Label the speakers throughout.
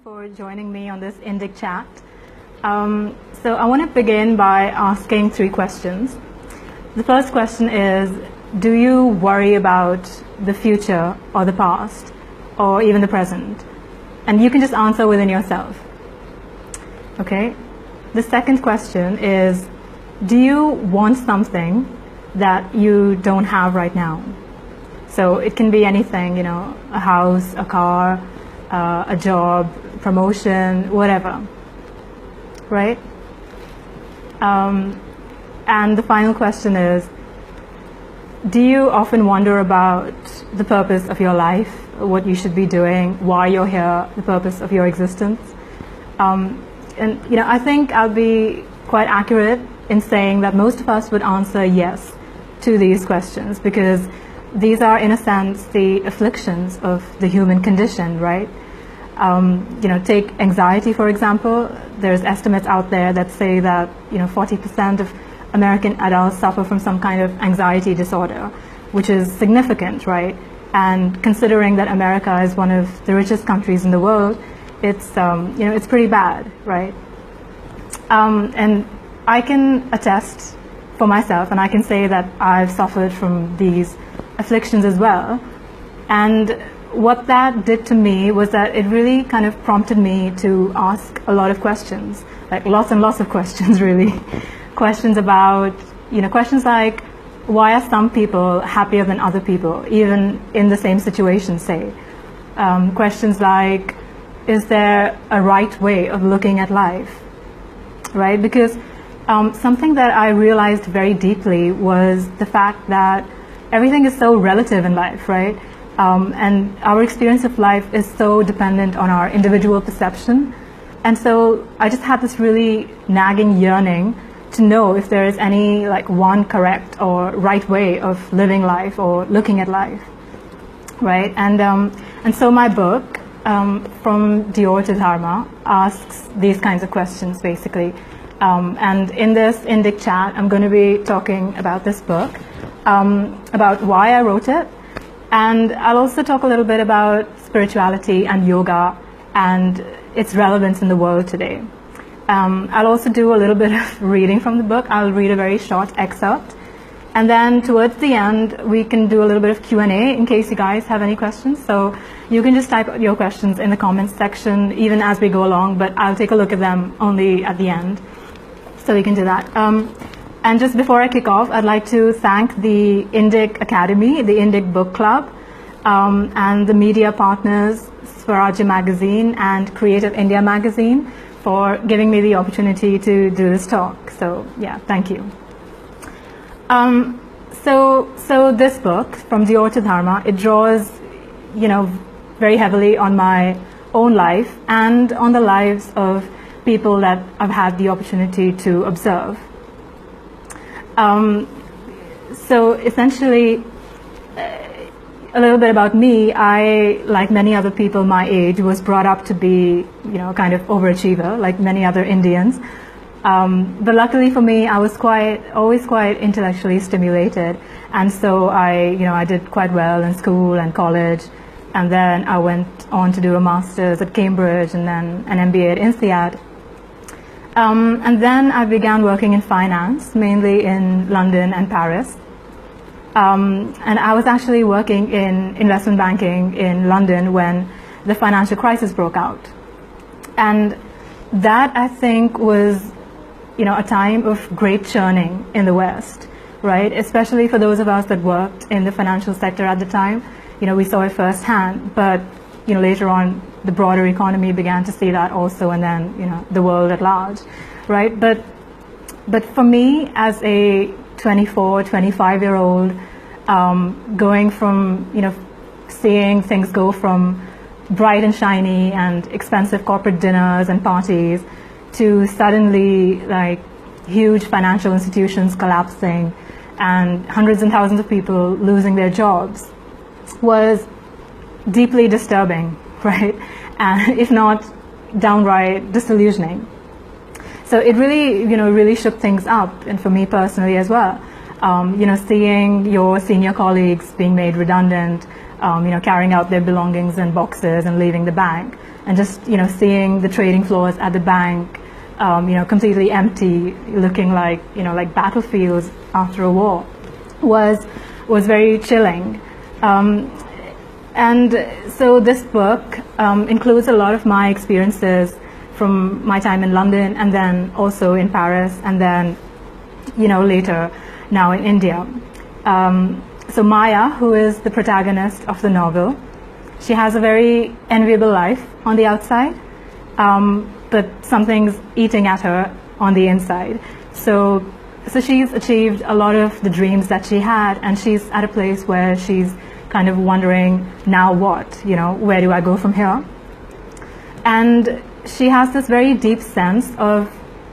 Speaker 1: For joining me on this Indic chat. So I want to begin by asking three questions. The first question is, do you worry about the future or the past or even the present? And you can just answer within yourself. Okay? The second question is, do you want something that you don't have right now? So it can be anything, a house, a car, a job, promotion, whatever, right? And the final question is, do you often wonder about the purpose of your life, what you should be doing, why you're here, the purpose of your existence? I think I'll be quite accurate in saying that most of us would answer yes to these questions, because these are, in a sense, the afflictions of the human condition, right? Take anxiety, for example. There's estimates out there that say that 40% of American adults suffer from some kind of anxiety disorder, which is significant, right? And considering that America is one of the richest countries in the world, it's it's pretty bad, right? And I can attest for myself, and I can say that I've suffered from these afflictions as well. And what that did to me was that it really kind of prompted me to ask a lot of questions, like lots and lots of questions, really. Questions about, questions like, why are some people happier than other people, even in the same situation, say? Questions like, is there a right way of looking at life, right? Because something that I realized very deeply was the fact that everything is so relative in life, right? And our experience of life is so dependent on our individual perception. And so I just had this really nagging yearning to know if there is any one correct or right way of living life or looking at life, right? And so my book, From Dior to Dharma, asks these kinds of questions, basically. And in this Indic chat, I'm going to be talking about this book, about why I wrote it, and I'll also talk a little bit about spirituality and yoga and its relevance in the world today. I'll also do a little bit of reading from the book. I'll read a very short excerpt. And then towards the end, we can do a little bit of Q&A in case you guys have any questions. So you can just type out your questions in the comments section even as we go along, but I'll take a look at them only at the end. So we can do that. And just before I kick off, I'd like to thank the Indic Academy, the Indic Book Club, and the media partners, Swarajya Magazine and Creative India Magazine, for giving me the opportunity to do this talk. So yeah, thank you. So this book, From Dior to Dharma, it draws, very heavily on my own life and on the lives of people that I've had the opportunity to observe. So essentially, a little bit about me. I, like many other people my age, was brought up to be, kind of overachiever, like many other Indians. But luckily for me, I was always quite intellectually stimulated, and so I did quite well in school and college, and then I went on to do a master's at Cambridge and then an MBA at INSEAD. And then I began working in finance, mainly in London and Paris. And I was actually working in investment banking in London when the financial crisis broke out. And that, I think, was, a time of great churning in the West, right? Especially for those of us that worked in the financial sector at the time. We saw it firsthand, but, later on, the broader economy began to see that also, and then, the world at large, right? But for me, as a 24, 25-year-old, going from, seeing things go from bright and shiny and expensive corporate dinners and parties to suddenly, huge financial institutions collapsing and hundreds and thousands of people losing their jobs was deeply disturbing, right? And if not downright disillusioning. So it really, really shook things up, and for me personally as well. Seeing your senior colleagues being made redundant, carrying out their belongings in boxes and leaving the bank, and just, seeing the trading floors at the bank, completely empty, looking like, like battlefields after a war, was very chilling. And so this book includes a lot of my experiences from my time in London, and then also in Paris, and then, later now in India. So Maya, who is the protagonist of the novel, she has a very enviable life on the outside, but something's eating at her on the inside. So she's achieved a lot of the dreams that she had, and she's at a place where she's kind of wondering, now what? Where do I go from here? And she has this very deep sense of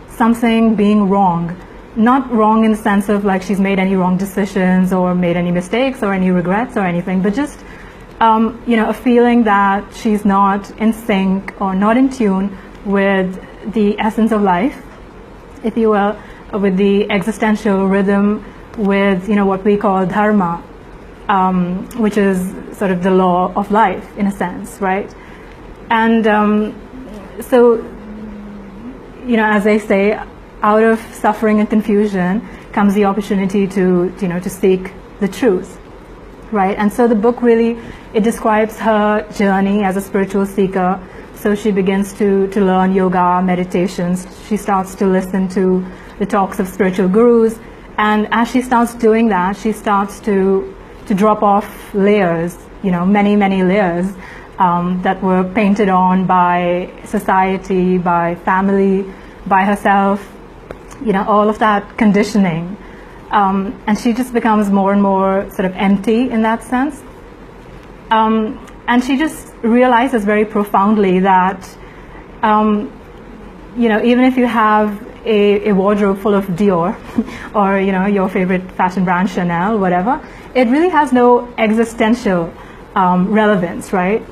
Speaker 1: something being wrong. Not wrong in the sense of like she's made any wrong decisions or made any mistakes or any regrets or anything, but just a feeling that she's not in sync or not in tune with the essence of life, if you will, with the existential rhythm, with what we call Dharma, which is sort of the law of life in a sense, right? And so, as they say, out of suffering and confusion comes the opportunity to seek the truth, right? And so the book really, it describes her journey as a spiritual seeker. So she begins to learn yoga, meditations. She starts to listen to the talks of spiritual gurus. And as she starts doing that, she starts to drop off layers, many, many layers that were painted on by society, by family, by herself, all of that conditioning. And she just becomes more and more sort of empty in that sense. And she just realizes very profoundly that, even if you have a wardrobe full of Dior or, your favorite fashion brand, Chanel, whatever, it really has no existential relevance, right?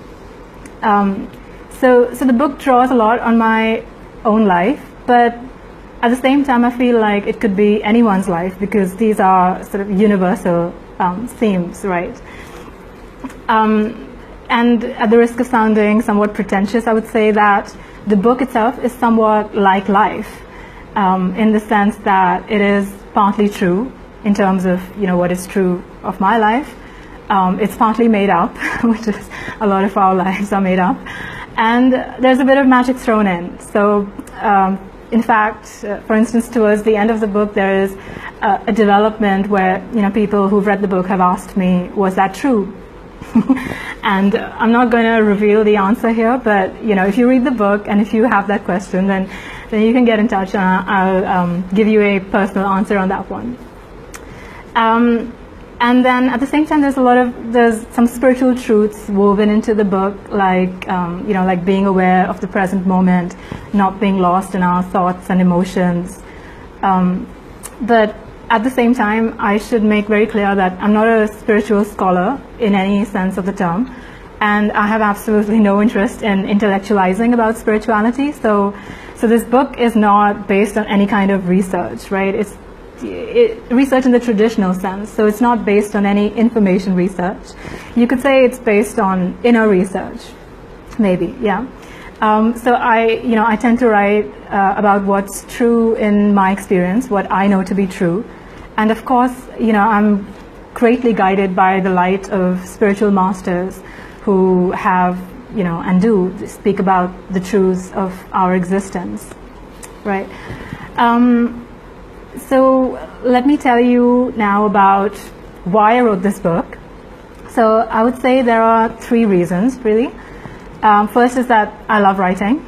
Speaker 1: So the book draws a lot on my own life, but at the same time, I feel like it could be anyone's life because these are sort of universal themes, right? And at the risk of sounding somewhat pretentious, I would say that the book itself is somewhat like life, in the sense that it is partly true in terms of what is true of my life. It's partly made up, which is a lot of our lives are made up, and there's a bit of magic thrown in. So in fact, for instance, towards the end of the book, there is a development where people who've read the book have asked me, was that true? And I'm not going to reveal the answer here, but if you read the book and if you have that question, then you can get in touch and I'll give you a personal answer on that one. And then at the same time, there's some spiritual truths woven into the book, like like being aware of the present moment, not being lost in our thoughts and emotions. But at the same time, I should make very clear that I'm not a spiritual scholar in any sense of the term, and I have absolutely no interest in intellectualizing about spirituality. So this book is not based on any kind of research, right? It's research in the traditional sense, so it's not based on any information research. You could say it's based on inner research, maybe, yeah. So I tend to write about what's true in my experience, what I know to be true, and of course, I'm greatly guided by the light of spiritual masters who have, and do speak about the truths of our existence, right? So let me tell you now about why I wrote this book. So I would say there are 3 reasons, really. First is that I love writing.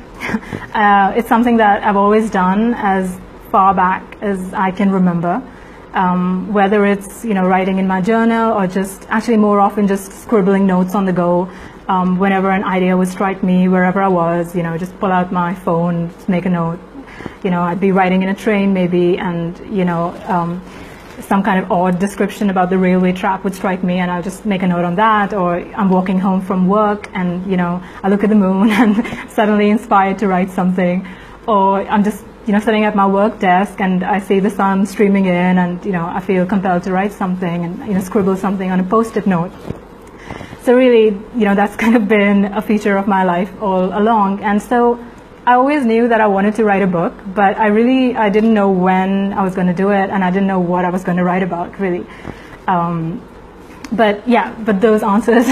Speaker 1: It's something that I've always done as far back as I can remember. Whether it's writing in my journal or just actually more often just scribbling notes on the go. Whenever an idea would strike me, wherever I was, just pull out my phone, just make a note. I'd be riding in a train maybe, and some kind of odd description about the railway track would strike me, and I'll just make a note on that. Or I'm walking home from work, and I look at the moon and suddenly inspired to write something. Or I'm just sitting at my work desk and I see the sun streaming in, and I feel compelled to write something and scribble something on a post-it note. So really, that's kind of been a feature of my life all along. And so I always knew that I wanted to write a book, but I didn't know when I was going to do it, and I didn't know what I was going to write about, really. But those answers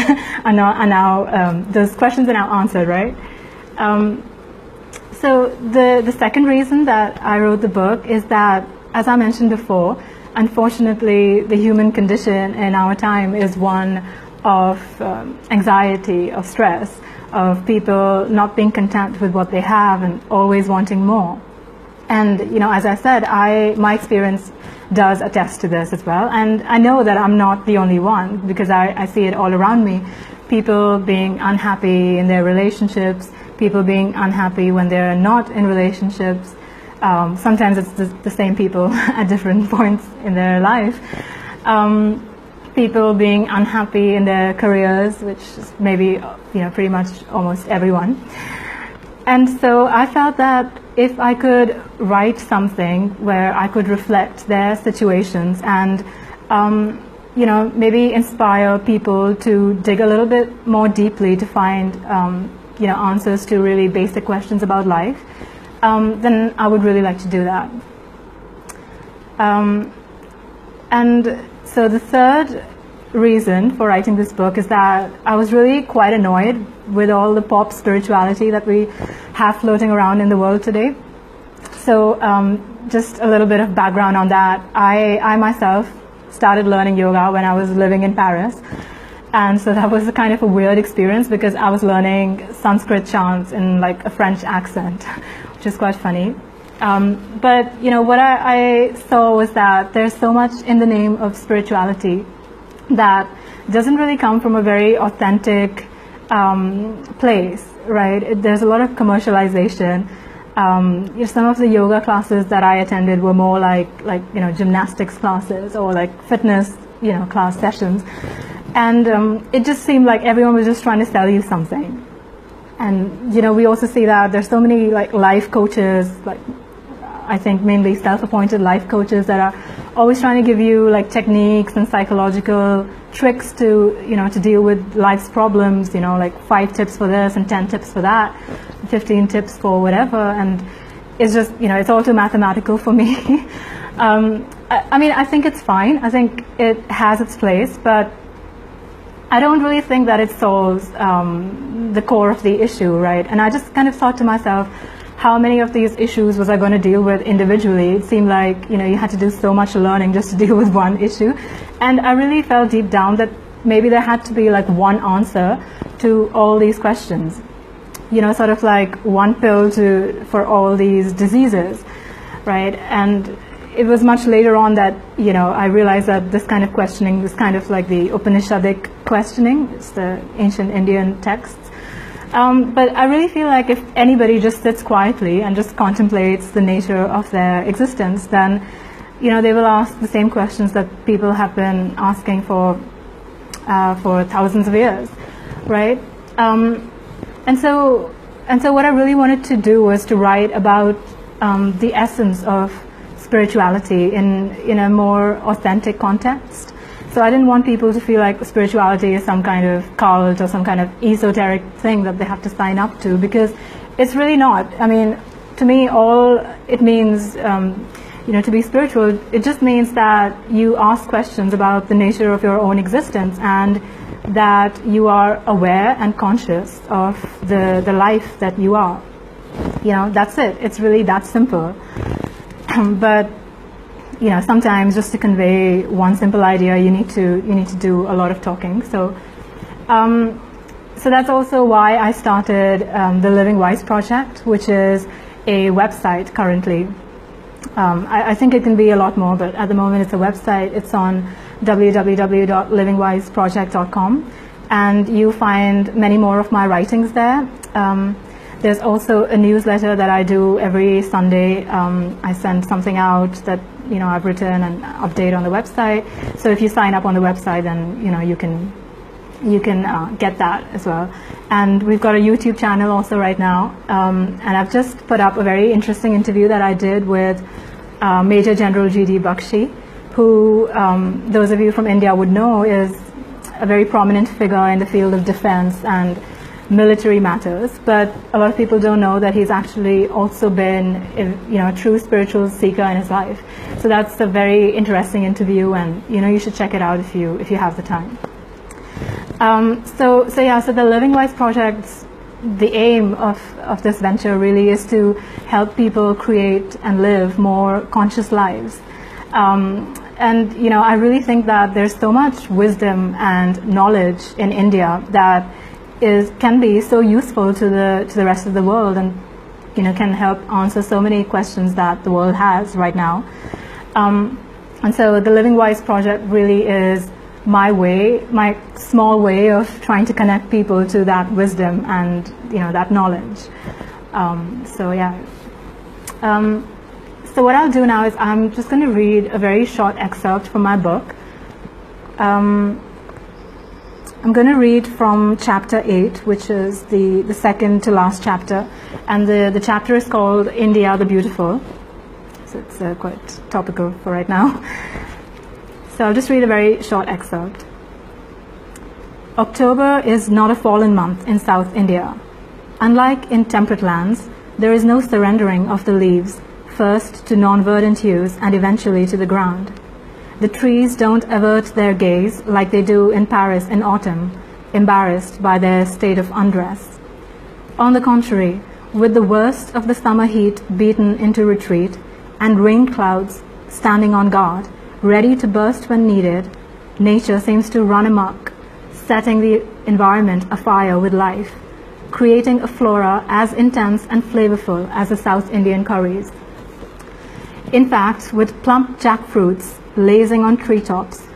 Speaker 1: are now those questions are now answered, right? So the second reason that I wrote the book is that, as I mentioned before, unfortunately, the human condition in our time is one of anxiety, of stress, of people not being content with what they have and always wanting more. And as I said, my experience does attest to this as well. And I know that I'm not the only one, because I see it all around me. People being unhappy in their relationships, people being unhappy when they're not in relationships. Sometimes it's the same people at different points in their life. People being unhappy in their careers, which is maybe pretty much almost everyone. And so I felt that if I could write something where I could reflect their situations and maybe inspire people to dig a little bit more deeply to find answers to really basic questions about life, then I would really like to do that. And so the third reason for writing this book is that I was really quite annoyed with all the pop spirituality that we have floating around in the world today. So just a little bit of background on that. I myself started learning yoga when I was living in Paris. And so that was a kind of a weird experience, because I was learning Sanskrit chants in like a French accent, which is quite funny. But what I saw was that there's so much in the name of spirituality that doesn't really come from a very authentic place, right? There's a lot of commercialization. Some of the yoga classes that I attended were more like gymnastics classes or like fitness class sessions, and it just seemed like everyone was just trying to sell you something. And we also see that there's so many like life coaches, like I think mainly self-appointed life coaches, that are always trying to give you like techniques and psychological tricks to to deal with life's problems, like 5 tips for this and 10 tips for that, 15 tips for whatever. And it's just it's all too mathematical for me. I mean, I think it's fine. I think it has its place, but I don't really think that it solves the core of the issue, right? And I just kind of thought to myself, how many of these issues was I going to deal with individually? It seemed like you had to do so much learning just to deal with one issue. And I really felt deep down that maybe there had to be like one answer to all these questions. Sort of like one pill for all these diseases, right? And it was much later on that I realized that this kind of questioning, this kind of like the Upanishadic questioning, it's the ancient Indian texts. But I really feel like if anybody just sits quietly and just contemplates the nature of their existence, then they will ask the same questions that people have been asking for thousands of years, right? And so what I really wanted to do was to write about the essence of spirituality in a more authentic context. So I didn't want people to feel like spirituality is some kind of cult or some kind of esoteric thing that they have to sign up to, because it's really not. I mean, to me, all it means, to be spiritual, it just means that you ask questions about the nature of your own existence, and that you are aware and conscious of the life that you are. That's it. It's really that simple. But sometimes just to convey one simple idea, you need to do a lot of talking. So that's also why I started the Living Wise project, which is a website currently. I think it can be a lot more, but at the moment it's a website. It's on www.livingwiseproject.com, and you find many more of my writings there. There's also a newsletter that I do every Sunday. I send something out that I've written and update on the website. So if you sign up on the website, then you can get that as well. And we've got a YouTube channel also right now. And I've just put up a very interesting interview that I did with Major General G.D. Bakshi, who those of you from India would know is a very prominent figure in the field of defense and military matters, but a lot of people don't know that he's actually also been, a true spiritual seeker in his life. So that's a very interesting interview, and you should check it out if you have the time. So the Living Wise Project, the aim of this venture really is to help people create and live more conscious lives. And I really think that there's so much wisdom and knowledge in India that can be so useful to the rest of the world, and can help answer so many questions that the world has right now. And so the Living Wise Project really is my small way of trying to connect people to that wisdom and that knowledge. So what I'll do now is I'm just going to read a very short excerpt from my book. I'm going to read from chapter 8, which is the second to last chapter, and the chapter is called India the Beautiful. So it's quite topical for right now. So I'll just read a very short excerpt. October is not a fallen month in South India. Unlike in temperate lands, there is no surrendering of the leaves, first to non-verdant hues and eventually to the ground. The trees don't avert their gaze like they do in Paris in autumn, embarrassed by their state of undress. On the contrary, with the worst of the summer heat beaten into retreat and rain clouds standing on guard, ready to burst when needed, nature seems to run amok, setting the environment afire with life, creating a flora as intense and flavorful as the South Indian curries. In fact, with plump jackfruits blazing on treetops,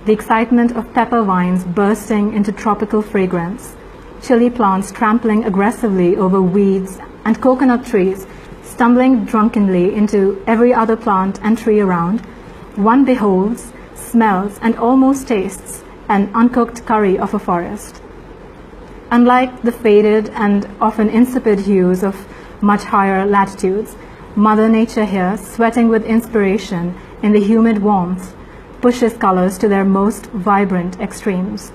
Speaker 1: the excitement of pepper vines bursting into tropical fragrance, chili plants trampling aggressively over weeds, and coconut trees stumbling drunkenly into every other plant and tree around, one beholds, smells, and almost tastes an uncooked curry of a forest. Unlike the faded and often insipid hues of much higher latitudes, Mother Nature here, sweating with inspiration in the humid warmth, pushes colors to their most vibrant extremes.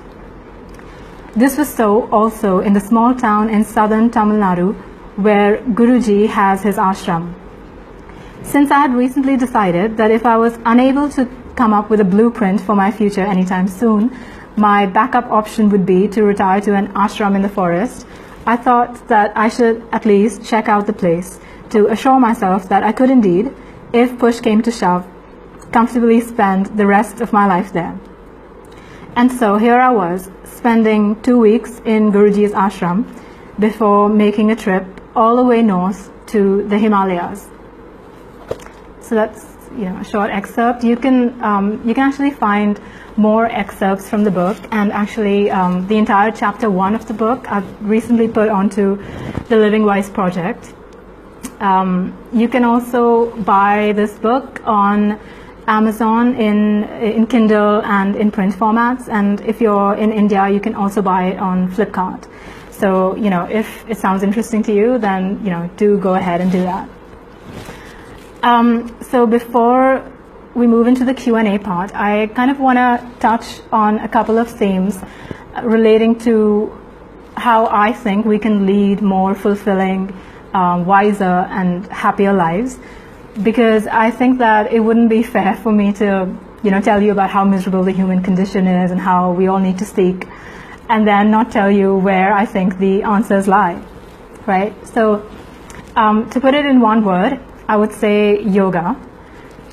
Speaker 1: This was so also in the small town in southern Tamil Nadu where Guruji has his ashram. Since I had recently decided that if I was unable to come up with a blueprint for my future anytime soon, my backup option would be to retire to an ashram in the forest, I thought that I should at least check out the place to assure myself that I could indeed, if push came to shove, comfortably spend the rest of my life there. And so here I was, spending 2 weeks in Guruji's ashram before making a trip all the way north to the Himalayas. So that's a short excerpt. You can actually find more excerpts from the book, and actually the entire chapter 1 of the book I've recently put onto the Living Wise Project. You can also buy this book on Amazon in Kindle and in print formats, and if you're in India, you can also buy it on Flipkart. So if it sounds interesting to you, then do go ahead and do that. So before we move into the Q&A part, I kind of want to touch on a couple of themes relating to how I think we can lead more fulfilling, wiser and happier lives, because I think that it wouldn't be fair for me to tell you about how miserable the human condition is and how we all need to seek, and then not tell you where I think the answers lie, right? So to put it in one word, I would say yoga.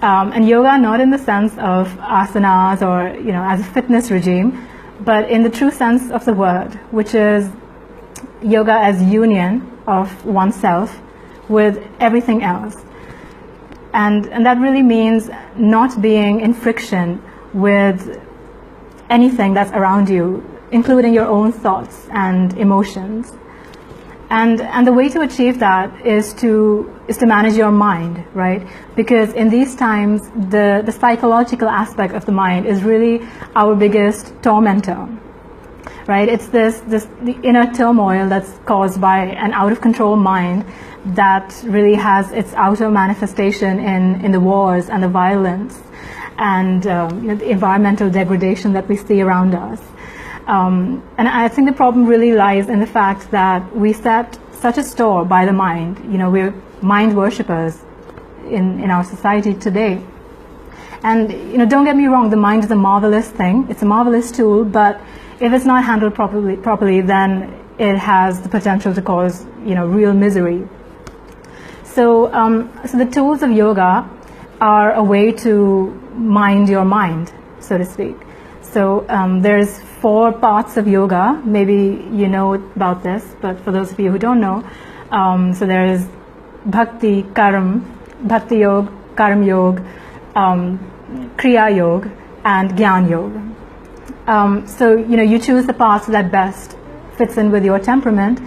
Speaker 1: And yoga not in the sense of asanas or as a fitness regime, but in the true sense of the word, which is yoga as union of oneself with everything else. And that really means not being in friction with anything that's around you, including your own thoughts and emotions. And the way to achieve that is to manage your mind, right? Because in these times, the psychological aspect of the mind is really our biggest tormentor, right? It's the inner turmoil that's caused by an out of control mind that really has its outer manifestation in the wars and the violence and the environmental degradation that we see around us. And I think the problem really lies in the fact that we set such a store by the mind. We're mind worshippers in our society today. And don't get me wrong, the mind is a marvelous thing. It's a marvelous tool, but if it's not handled properly, then it has the potential to cause real misery. So the tools of yoga are a way to mind your mind, so to speak. So there's 4 parts of yoga. Maybe you know about this, but for those of you who don't know, so there's bhakti, bhakti yoga, karma yoga, kriya yoga, and gyan yoga. So you choose the path that best fits in with your temperament,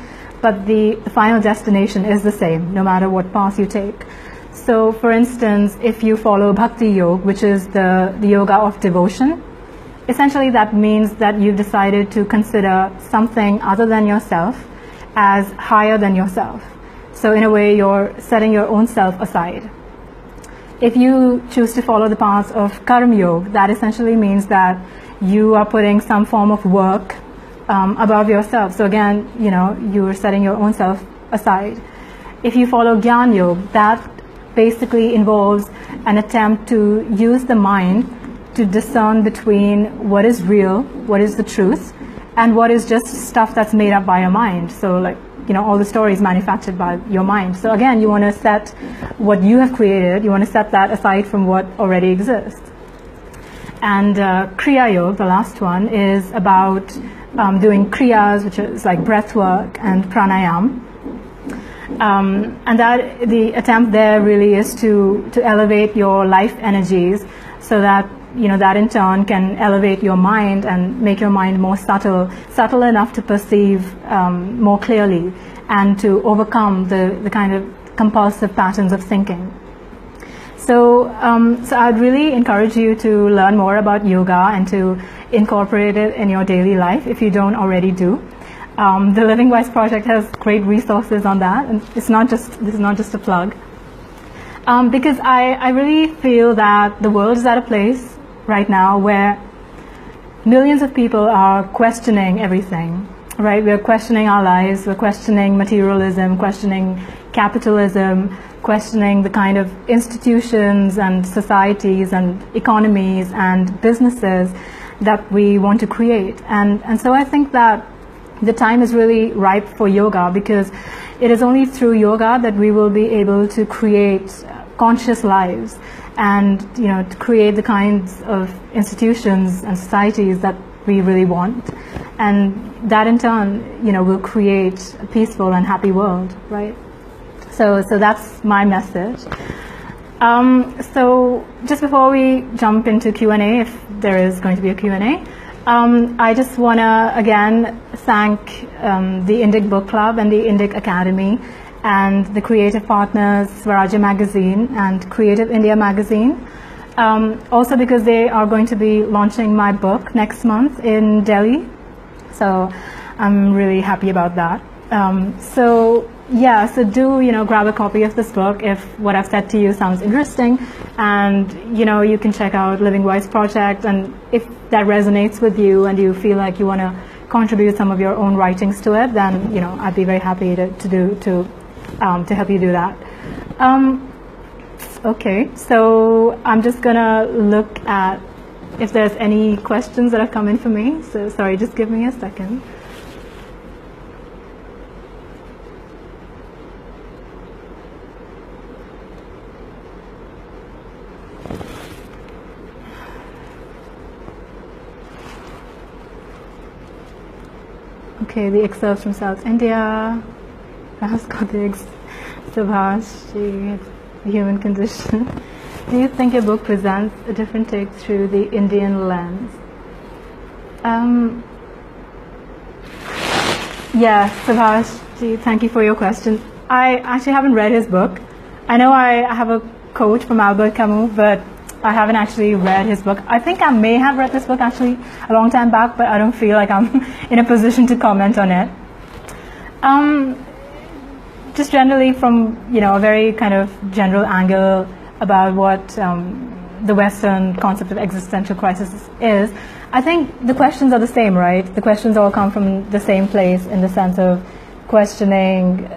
Speaker 1: but the final destination is the same, no matter what path you take. So, for instance, if you follow bhakti yoga, which is the yoga of devotion, essentially that means that you've decided to consider something other than yourself as higher than yourself. So in a way, you're setting your own self aside. If you choose to follow the path of karma yoga, that essentially means that you are putting some form of work above yourself. So again, you're setting your own self aside. If you follow gyan yoga, that basically involves an attempt to use the mind to discern between what is real, what is the truth, and what is just stuff that's made up by your mind. So like, all the stories manufactured by your mind. So again, you want to set what you have created, you want to set that aside from what already exists. And kriya yoga, the last one, is about doing kriyas, which is like breath work and pranayam. And that the attempt there really is to elevate your life energies, so that that in turn can elevate your mind and make your mind more subtle enough to perceive more clearly, and to overcome the kind of compulsive patterns of thinking. So I'd really encourage you to learn more about yoga and to incorporate it in your daily life if you don't already do. The Living Wise Project has great resources on that, and this is not just a plug. Because I really feel that the world is at a place right now where millions of people are questioning everything, right? We're questioning our lives, we're questioning materialism, questioning capitalism, questioning the kind of institutions and societies and economies and businesses that we want to create. And so I think that the time is really ripe for yoga, because it is only through yoga that we will be able to create conscious lives, and to create the kinds of institutions and societies that we really want, and that in turn will create a peaceful and happy world, right? So that's my message. So just before we jump into Q&A, if there is going to be a Q&A, I just want to again thank the Indic Book Club and the Indic Academy and the creative partners, Swaraja Magazine and Creative India Magazine. Also because they are going to be launching my book next month in Delhi. So I'm really happy about that. So do grab a copy of this book if what I've said to you sounds interesting, and you can check out Living Wise Project, and if that resonates with you and you feel like you want to contribute some of your own writings to it, then I'd be very happy to help you do that. Okay, so I'm just gonna look at if there's any questions that have come in for me. So sorry, just give me a second. Okay, the excerpts from South India. Subhash, the human condition. Do you think your book presents a different take through the Indian lens? Yeah, Subhash, thank you for your question. I actually haven't read his book. I know I have a quote from Albert Camus, but I haven't actually read his book. I think I may have read this book actually a long time back, but I don't feel like I'm in a position to comment on it. Just generally from a very kind of general angle about what the Western concept of existential crisis is, I think the questions are the same, right? The questions all come from the same place in the sense of questioning,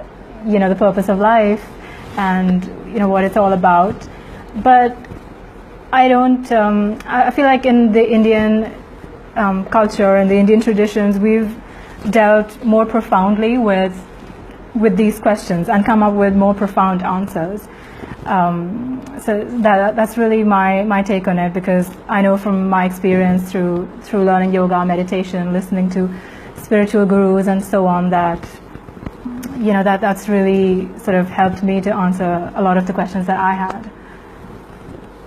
Speaker 1: the purpose of life and, what it's all about. But I don't, I feel like in the Indian culture and the Indian traditions, we've dealt more profoundly with these questions and come up with more profound answers. So that's really my take on it, because I know from my experience through learning yoga, meditation, listening to spiritual gurus and so on, that that's really sort of helped me to answer a lot of the questions that I had.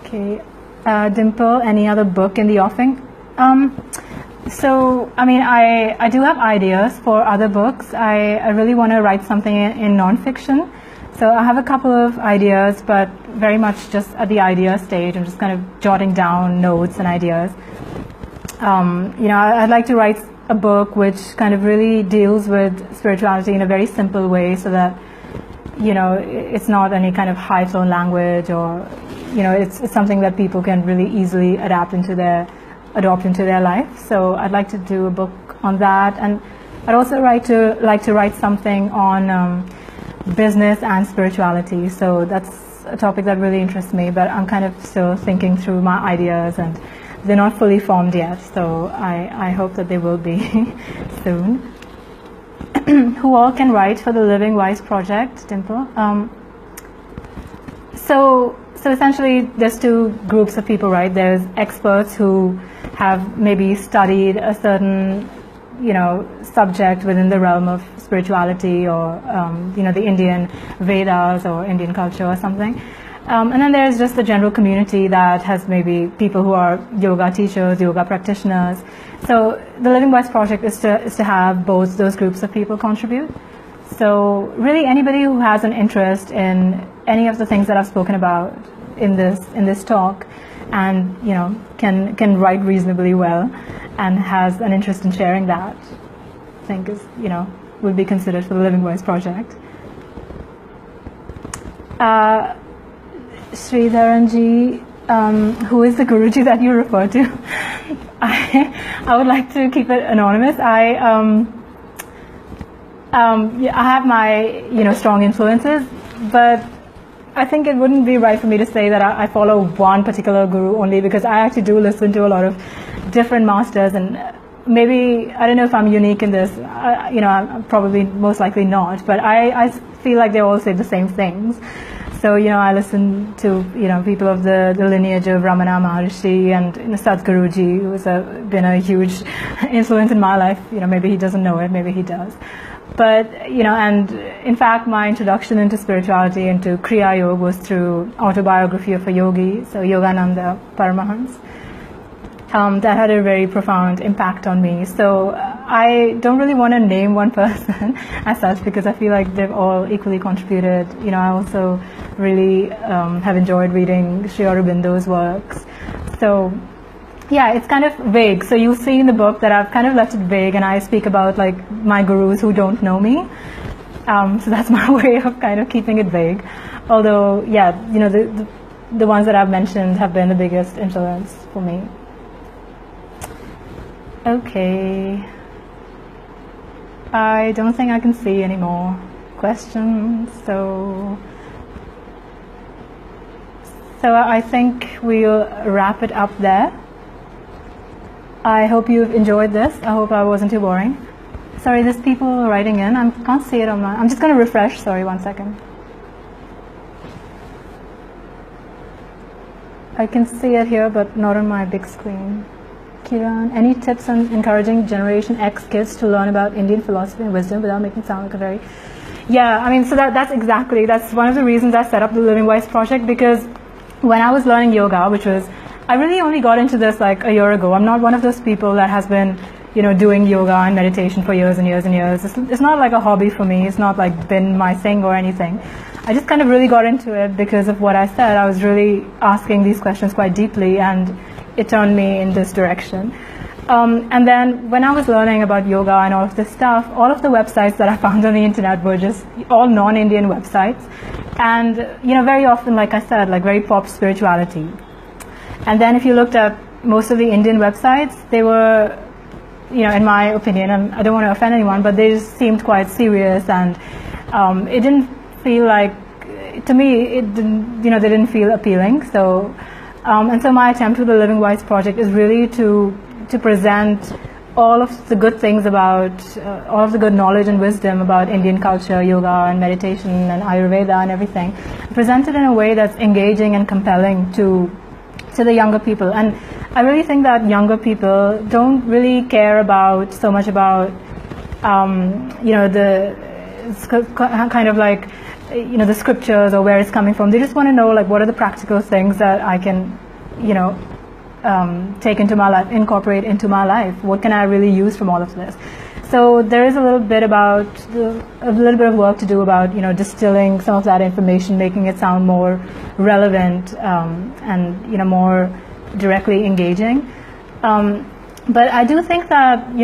Speaker 1: Okay, Dimple, any other book in the offing? So, I mean, I do have ideas for other books. I really want to write something in nonfiction. So I have a couple of ideas, but very much just at the idea stage. I'm just kind of jotting down notes and ideas. I'd like to write a book which kind of really deals with spirituality in a very simple way, so that, it's not any kind of high-flown language, or, it's something that people can really easily adopt into their life. So I'd like to do a book on that, and I'd also like to write something on business and spirituality. So that's a topic that really interests me, but I'm kind of still thinking through my ideas, and they're not fully formed yet, so I hope that they will be soon. Who all can write for the Living Wise project, Dimple? So essentially there's two groups of people, right? There's experts who have maybe studied a certain subject within the realm of spirituality, or the Indian Vedas or Indian culture or something. And then there's just the general community that has maybe people who are yoga teachers, yoga practitioners. So the Living Wise project is to have both those groups of people contribute. So really anybody who has an interest in any of the things that I've spoken about in this talk, and can write reasonably well and has an interest in sharing that, I think is would be considered for the Living Wise project. Sridharanji, who is the Guruji that you refer to? I would like to keep it anonymous. I have my strong influences, but I think it wouldn't be right for me to say that I follow one particular guru only, because I actually do listen to a lot of different masters, and maybe, I don't know if I'm unique in this, I'm probably most likely not, but I feel like they all say the same things. So, I listen to, people of the lineage of Ramana Maharshi and Sadhguruji, who's been a huge influence in my life. Maybe he doesn't know it, maybe he does. But, and in fact, my introduction into spirituality, into Kriya Yoga, was through Autobiography of a Yogi, so Yogananda Paramahans. That had a very profound impact on me. So I don't really want to name one person as such, because I feel like they've all equally contributed. I also really have enjoyed reading Sri Aurobindo's works. So yeah, it's kind of vague. So you'll see in the book that I've kind of left it vague, and I speak about like my gurus who don't know me. So that's my way of kind of keeping it vague. Although, yeah, the ones that I've mentioned have been the biggest influence for me. Okay. I don't think I can see any more questions, so I think we'll wrap it up there. I hope you've enjoyed this. I hope I wasn't too boring. Sorry, there's people writing in. I can't see it on my... I'm just going to refresh. Sorry, 1 second. I can see it here, but not on my big screen. Kiran, any tips on encouraging Generation X kids to learn about Indian philosophy and wisdom without making it sound like a very... Yeah, I mean, so that's one of the reasons I set up the Living Wise project, because when I was learning yoga, which was... I really only got into this like a year ago. I'm not one of those people that has been, doing yoga and meditation for years and years and years. It's not like a hobby for me. It's not like been my thing or anything. I just kind of really got into it because of what I said. I was really asking these questions quite deeply, and it turned me in this direction. And then when I was learning about yoga and all of this stuff, all of the websites that I found on the internet were just all non-Indian websites. And, very often, like I said, like very pop spirituality. And then if you looked at most of the Indian websites, they were, in my opinion, and I don't want to offend anyone, but they just seemed quite serious, and it didn't feel like, to me, it didn't, they didn't feel appealing. So, and so my attempt with the Living Wise project is really to present all of the good things about, all of the good knowledge and wisdom about Indian culture, yoga and meditation and Ayurveda and everything, presented in a way that's engaging and compelling to the younger people. And I really think that younger people don't really care about so much about, the kind of like, the scriptures or where it's coming from. They just want to know, like, what are the practical things that I can, take into my life, incorporate into my life. What can I really use from all of this? So there is a little bit of work to do about, distilling some of that information, making it sound more relevant and more directly engaging. But I do think that,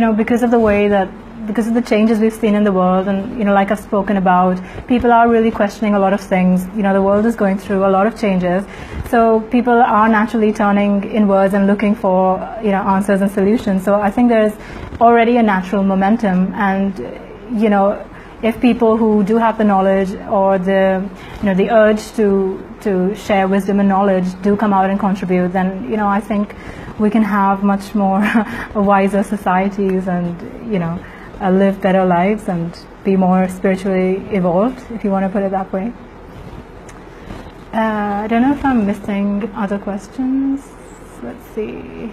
Speaker 1: because of the changes we've seen in the world, and like I've spoken about, people are really questioning a lot of things. The world is going through a lot of changes, so people are naturally turning inwards and looking for answers and solutions. So I think there's already a natural momentum, and if people who do have the knowledge or the the urge to share wisdom and knowledge do come out and contribute, then I think we can have much more wiser societies and live better lives and be more spiritually evolved, if you want to put it that way. I don't know if I'm missing other questions. Let's see.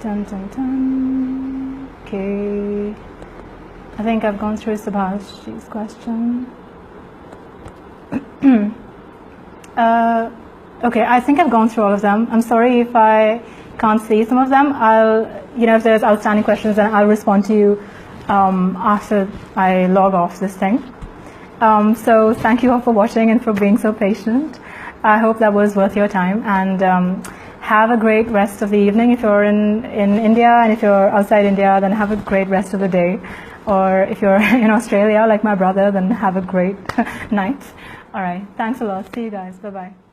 Speaker 1: Dun, dun, dun. Okay. I think I've gone through Subhash's question. Okay, I think I've gone through all of them. I'm sorry if I can't see some of them. If there's outstanding questions, then I'll respond to you after I log off this thing. So thank you all for watching and for being so patient. I hope that was worth your time, and have a great rest of the evening. If you're in India, and if you're outside India, then have a great rest of the day. Or if you're in Australia, like my brother, then have a great night. All right, thanks a lot. See you guys. Bye-bye.